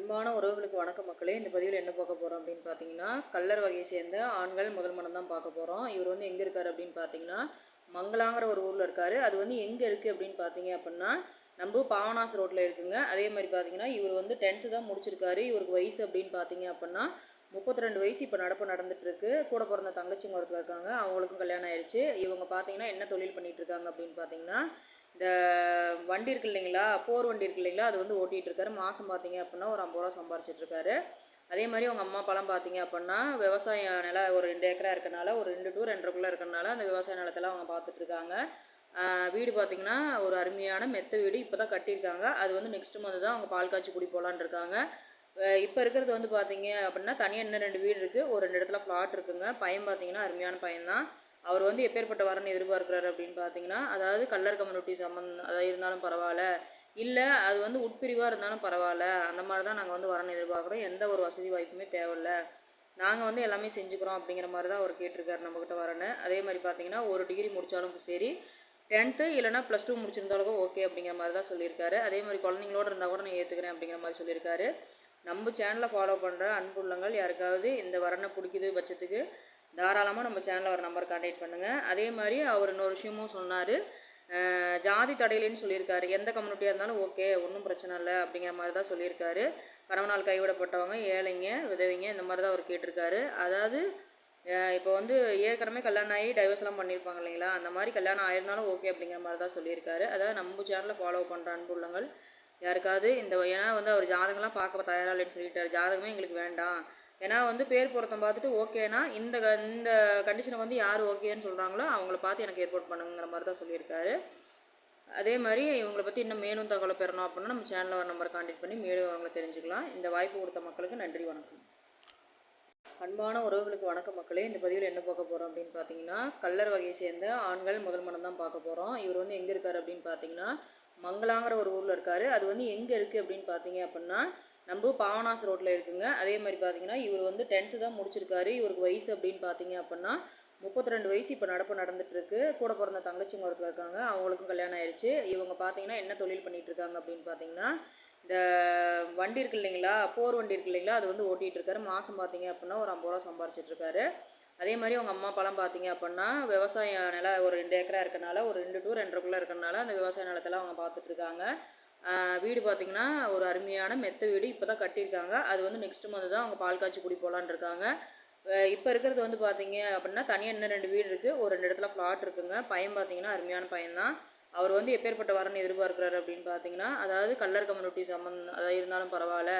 அன்பான உறவுகளுக்கு வணக்கம் மக்களே. இந்த பதிவில் என்ன பார்க்க போகிறோம் அப்படின்னு பார்த்தீங்கன்னா, கள்ளர் வகையை சேர்ந்த ஆண்கள் முதல் மனம் தான் பார்க்க போகிறோம். இவர் வந்து எங்கே இருக்கார் அப்படின்னு பார்த்தீங்கன்னா, மங்களாங்கிற ஒரு ஊரில் இருக்கார். அது வந்து எங்கே இருக்குது அப்படின்னு பார்த்தீங்க அப்படின்னா, நம்ம பாவனாஸ் ரோட்டில் இருக்குங்க. அதே மாதிரி பார்த்தீங்கன்னா, இவர் வந்து 10th தான் முடிச்சிருக்காரு. இவருக்கு வயசு அப்படின்னு பார்த்தீங்க அப்படின்னா 32 வயசு இப்போ நடந்துட்டுருக்கு. கூட பிறந்த தங்கச்சிங்க ஒருத்தர் இருக்காங்க. அவங்களுக்கும் கல்யாணம் ஆயிடுச்சு. இவங்க பார்த்தீங்கன்னா என்ன தொழில் பண்ணிகிட்டு இருக்காங்க அப்படின்னு பார்த்தீங்கன்னா, இந்த வண்டி இருக்கு இல்லைங்களா, போர் வண்டி இருக்கு இல்லைங்களா, அது வந்து ஓட்டிகிட்டு இருக்காரு. மாதம் பார்த்தீங்க அப்படின்னா ஒரு 50 ரூபா சம்பாரிச்சிட்ருக்காரு. அதே மாதிரி அவங்க அம்மா அப்பாலாம் பார்த்தீங்க அப்படின்னா விவசாய நிலம் ஒரு 2 ஏக்கரா இருக்கனால, ஒரு 2 to 2.5 இருக்கனால அந்த விவசாய நிலத்தெல்லாம் அவங்க பார்த்துட்ருக்காங்க. வீடு பார்த்திங்கன்னா ஒரு அருமையான மெத்த வீடு இப்போ தான் கட்டியிருக்காங்க. அது வந்து நெக்ஸ்ட் மந்த் தான் அவங்க பால் காய்ச்சி குடி போகலான்னு இருக்காங்க. இப்போ இருக்கிறது வந்து பார்த்தீங்க அப்படின்னா தனியாக இன்னும் 2 வீடு இருக்குது. ஒரு 2 இடத்துல ஃப்ளாட் இருக்குங்க. பையன் பார்த்தீங்கன்னா அருமையான பையன் தான். அவர் வந்து எப்பேற்பட்ட வரன்னு எதிர்பார்க்குறாரு அப்படின்னு பார்த்தீங்கன்னா, அதாவது கல்லர் கம்யூனிட்டி அதாவது இருந்தாலும் பரவாயில்ல, இல்லை அது வந்து உட்பிரிவாக இருந்தாலும் பரவாயில்ல, அந்த மாதிரி தான் நாங்கள் வந்து வரன்னு எதிர்பார்க்குறோம். எந்த ஒரு வசதி வாய்ப்புமே தேவையில்ல, நாங்கள் வந்து எல்லாமே செஞ்சுக்கிறோம் அப்படிங்கிற மாதிரி தான் அவர் கேட்டிருக்காரு நம்மக்கிட்ட வரன்னு. அதே மாதிரி பார்த்தீங்கன்னா ஒரு டிகிரி முடித்தாலும் சரி, 10th இல்லைனா +2 முடிச்சிருந்தாலும் ஓகே அப்படிங்கிற மாதிரி தான் சொல்லியிருக்காரு. அதே மாதிரி குழந்தைங்களோடு இருந்தால் கூட நான் ஏற்றுக்கிறேன் அப்படிங்கிற மாதிரி சொல்லியிருக்காரு. நம்ம சேனலை ஃபாலோ பண்ணுற அன்புள்ளங்கள் யாருக்காவது இந்த வரனை பிடிக்குது பட்சத்துக்கு தாராளமாக நம்ம சேனலில் ஒரு நம்பர் கான்டாக்ட் பண்ணுங்கள். அதே மாதிரி அவர் இன்னொரு விஷயமும் சொன்னார், ஜாதி தடையிலன்னு சொல்லியிருக்காரு. எந்த கம்யூனிட்டியாக இருந்தாலும் ஓகே, ஒன்றும் பிரச்சனை இல்லை அப்படிங்கிற மாதிரி தான் சொல்லியிருக்காரு. கணவனால் கைவிடப்பட்டவங்க, ஏழைங்க, விதவைங்க இந்த மாதிரி தான் அவர் கேட்டிருக்காரு. அதாவது இப்போ வந்து ஏற்கனவே கல்யாணம் ஆகி டைவர்ஸ்லாம் பண்ணியிருப்பாங்க இல்லைங்களா, அந்த மாதிரி கல்யாணம் ஆயிருந்தாலும் ஓகே அப்படிங்கிற மாதிரி தான் சொல்லியிருக்காரு. அதாவது நம்ம சேனலில் ஃபாலோ பண்ணுற அன்புள்ளங்கள் யாருக்காவது ஏன்னா வந்து அவர் ஜாதகம்லாம் பார்க்க தயாராக இல்லைன்னு சொல்லிட்டார். ஜாதகமே எங்களுக்கு வேண்டாம், ஏன்னா வந்து பேர் பொருத்தம் பார்த்துட்டு ஓகேனா இந்த கண்டிஷனுக்கு வந்து யார் ஓகேன்னு சொல்கிறாங்களோ அவங்கள பார்த்து எனக்கு ஏற்பாடு பண்ணுங்கிற மாதிரி தான் சொல்லியிருக்காரு. அதே மாதிரி இவங்களை பற்றி இன்னும் மேலும் தகவலை பெறணும் அப்படின்னா நம்ம சேனலில் ஒரு நம்பர் கான்டாக்ட் பண்ணி மேலும் அவங்களை தெரிஞ்சுக்கலாம். இந்த வாய்ப்பு கொடுத்த மக்களுக்கு நன்றி, வணக்கம். அன்பான உறவுகளுக்கு வணக்கம் மக்களே. இந்த பதிவில் என்ன பார்க்க போகிறோம் அப்படின்னு பார்த்தீங்கன்னா, கள்ளர் வகையை சேர்ந்த ஆண்கள் முதல் மனம் தான் பார்க்க போகிறோம். இவர் வந்து எங்கே இருக்கார் அப்படின்னு பார்த்தீங்கன்னா, மங்களாங்கிற ஒரு ஊரில் இருக்கார். அது வந்து எங்கே இருக்குது அப்படின்னு பார்த்தீங்க அப்படின்னா நம்ம பாவனாஸ் ரோட்டில் இருக்குங்க. அதே மாதிரி பார்த்தீங்கன்னா இவர் வந்து 10th தான் முடிச்சிருக்காரு. இவருக்கு வயசு அப்படின்னு பார்த்தீங்க அப்படின்னா 32 வயசு இப்போ நடந்துட்டுருக்கு. கூட பிறந்த தங்கச்சிங்க ஒருத்தர் இருக்காங்க. அவங்களுக்கும் கல்யாணம் ஆயிடுச்சு. இவங்க பார்த்தீங்கன்னா என்ன தொழில் பண்ணிகிட்டு இருக்காங்க அப்படின்னு பார்த்தீங்கன்னா, இந்த வண்டி இருக்கு இல்லைங்களா, போர் வண்டி இருக்கு இல்லைங்களா, அது வந்து ஓட்டிகிட்டு இருக்காரு. மாதம் பார்த்தீங்க அப்படின்னா ஒரு 50 ரூபா சம்பாரிச்சிட்ருக்காரு. அதே மாதிரி அவங்க அம்மா அப்பாலாம் பார்த்தீங்க அப்படின்னா விவசாய நிலம் ஒரு 2 ஏக்கரா இருக்கனால, ஒரு 2 to 2.5 இருக்கனால அந்த விவசாய நிலத்தெல்லாம் அவங்க பார்த்துட்ருக்காங்க. வீடு பார்த்திங்கன்னா ஒரு அருமையான மெத்த வீடு இப்போ தான் கட்டியிருக்காங்க. அது வந்து நெக்ஸ்ட் மந்த் தான் அவங்க பால் காய்ச்சி குடி போகலான்னு இருக்காங்க. இப்போ இருக்கிறது வந்து பார்த்தீங்க அப்படின்னா தனியாக இன்னும் 2 வீடு இருக்குது. ஒரு 2 இடத்துல ஃப்ளாட் இருக்குங்க. பையன் பார்த்தீங்கன்னா அருமையான பையன் தான். அவர் வந்து எப்பேற்பட்ட வரன்னு எதிர்பார்க்குறாரு அப்படின்னு பார்த்தீங்கன்னா, அதாவது கல்லர் கம்யூனிட்டி அதாவது இருந்தாலும் பரவாயில்ல,